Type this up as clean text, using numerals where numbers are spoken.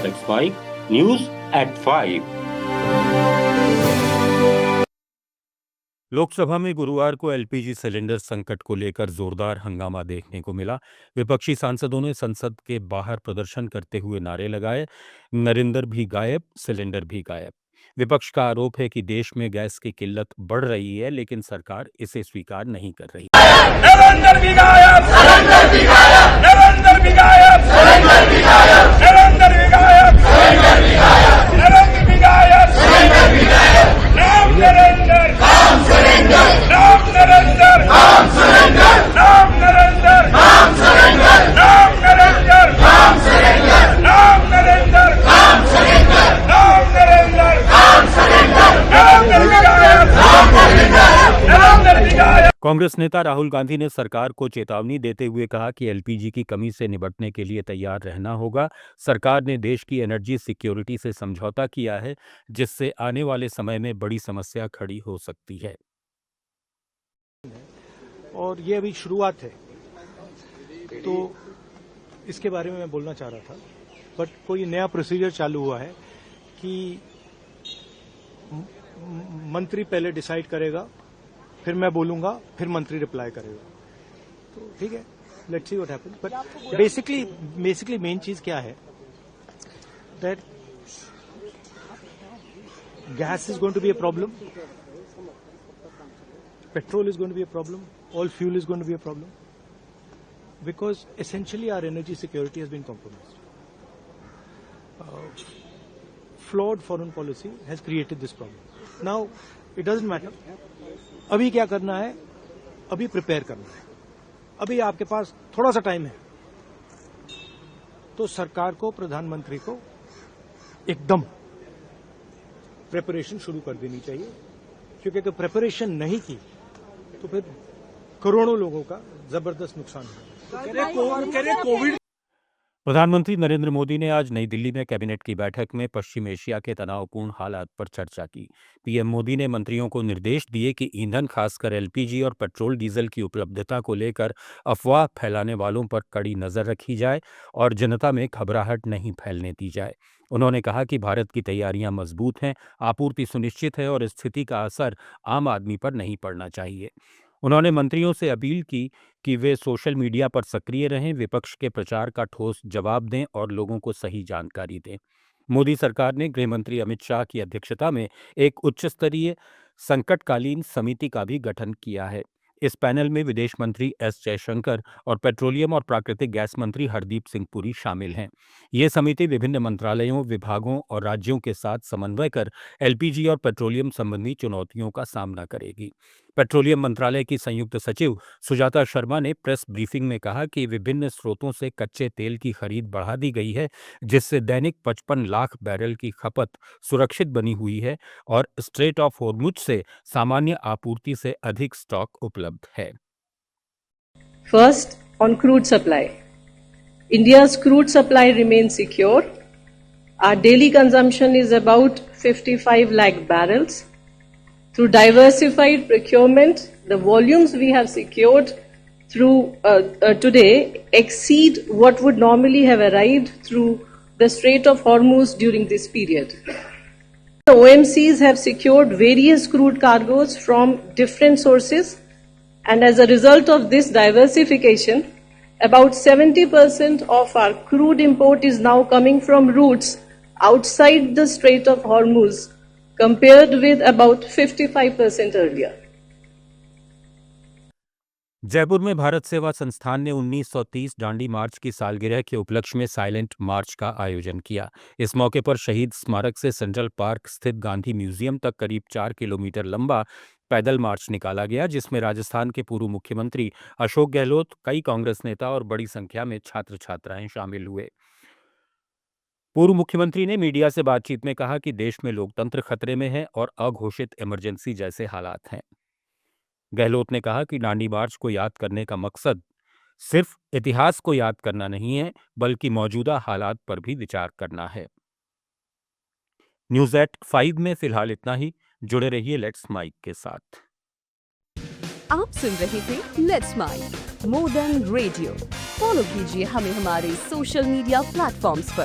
Let's Mike News at 5। Lok Sabha में गुरुवार को एलपीजी सिलेंडर संकट को लेकर जोरदार हंगामा देखने को मिला। विपक्षी सांसदों ने संसद के बाहर प्रदर्शन करते हुए नारे लगाए, नरेंद्र भी गायब, सिलेंडर भी गायब। विपक्ष का आरोप है कि देश में गैस की किल्लत बढ़ रही है, लेकिन सरकार इसे स्वीकार नहीं कर रही। नरेंद्र भी गायब, सिलेंडर भी गायब, नरेंद्र भी गायब, सिलेंडर भी गायब, नरेंद्र भी गायब, सिलेंडर भी गायब, नरेंद्र भी गायब, सिलेंडर भी गायब। नाम नरेंद्र, नाम सिलेंडर, नाम नरेंद्र, नाम सिलेंडर, नाम नरेंद्र, नाम सिलेंडर, नाम नरेंद्र, नाम सिलेंडर, नाम नरेंद्र, नाम सिलेंडर, नाम नरेंद्र, नाम सिलेंडर, नरेंद्र भी गायब, नाम सिलेंडर, नरेंद्र भी गायब। कांग्रेस नेता राहुल गांधी ने सरकार को चेतावनी देते हुए कहा कि एलपीजी की कमी से निपटने के लिए तैयार रहना होगा। सरकार ने देश की एनर्जी सिक्योरिटी से समझौता किया है, जिससे आने वाले समय में बड़ी समस्या खड़ी हो सकती है। और ये अभी शुरुआत है, तो इसके बारे में मैं बोलना चाह रहा था। बट कोई नया प्रोसीजर चालू हुआ है कि मंत्री पहले डिसाइड करेगा, फिर मैं बोलूंगा, फिर मंत्री रिप्लाई करेगा। तो ठीक है, let's see what happens. But basically main चीज क्या है, that gas is going to be a problem, petrol is going to be a problem, all fuel is going to be a problem, because essentially our energy security has been compromised. Flawed foreign policy has created this problem. Now, it doesn't matter. अभी क्या करना है, अभी prepare करना है। अभी आपके पास थोड़ा सा टाइम है, तो सरकार को, प्रधानमंत्री को एकदम प्रिपरेशन शुरू कर देनी चाहिए, क्योंकि अगर प्रिपरेशन नहीं की तो फिर करोड़ों लोगों का जबरदस्त नुकसान होगा। प्रधानमंत्री नरेंद्र मोदी ने आज नई दिल्ली में कैबिनेट की बैठक में पश्चिम एशिया के तनावपूर्ण हालात पर चर्चा की। पीएम मोदी ने मंत्रियों को निर्देश दिए कि ईंधन, खासकर एलपीजी और पेट्रोल डीजल की उपलब्धता को लेकर अफवाह फैलाने वालों पर कड़ी नजर रखी जाए और जनता में घबराहट नहीं फैलने दी जाए। उन्होंने कहा कि भारत की तैयारियां मजबूत हैं, आपूर्ति सुनिश्चित है और स्थिति का असर आम आदमी पर नहीं पड़ना चाहिए। उन्होंने मंत्रियों से अपील की कि वे सोशल मीडिया पर सक्रिय रहें, विपक्ष के प्रचार का ठोस जवाब दें और लोगों को सही जानकारी दें। मोदी सरकार ने गृह मंत्री अमित शाह की अध्यक्षता में एक उच्च स्तरीय संकटकालीन समिति का भी गठन किया है। इस पैनल में विदेश मंत्री एस जयशंकर और पेट्रोलियम और प्राकृतिक गैस मंत्री हरदीप सिंह पुरी शामिल हैं। ये समिति विभिन्न मंत्रालयों, विभागों और राज्यों के साथ समन्वय कर एलपीजी और पेट्रोलियम संबंधी चुनौतियों का सामना करेगी। पेट्रोलियम मंत्रालय की संयुक्त सचिव सुजाता शर्मा ने प्रेस ब्रीफिंग में कहा कि विभिन्न स्रोतों से कच्चे तेल की खरीद बढ़ा दी गई है, जिससे दैनिक 55 लाख बैरल की खपत सुरक्षित बनी हुई है और स्ट्रेट ऑफ हॉर्मुज से सामान्य आपूर्ति से अधिक स्टॉक उपलब्ध है। First, on crude supply. India's crude supply remains secure. Our daily consumption is about 55 lakh barrels. Through diversified procurement, the volumes we have secured through today exceed what would normally have arrived through the Strait of Hormuz during this period. The OMCs have secured various crude cargoes from different sources, and as a result of this diversification, about 70% of our crude import is now coming from routes outside the Strait of Hormuz, compared with about 55% earlier. Jaipur में भारत सेवा संस्थान ने 1930 दांडी मार्च की सालगिरह के उपलक्ष्य में silent मार्च का आयोजन किया। इस मौके पर शहीद स्मारक से सेंट्रल पार्क स्थित गांधी म्यूजियम तक करीब 4 किलोमीटर लंबा पैदल मार्च निकाला गया, जिसमें राजस्थान के पूर्व मुख्यमंत्री अशोक गहलोत, कई कांग्रेस नेता और बड़ी संख्या में छात्र छात्राएं शामिल हुए। पूर्व मुख्यमंत्री ने मीडिया से बातचीत में कहा कि देश में लोकतंत्र खतरे में है और अघोषित इमरजेंसी जैसे हालात हैं। गहलोत ने कहा कि दांडी मार्च को याद करने का मकसद सिर्फ इतिहास को याद करना नहीं है, बल्कि मौजूदा हालात पर भी विचार करना है। न्यूज़ एट 5 में फिलहाल इतना ही। जुड़े रहिए लेट्स माइक के साथ। आप सुन रहे थे let's mike more than radio. Follow कीजिए हमें हमारे सोशल मीडिया प्लेटफॉर्म्स पर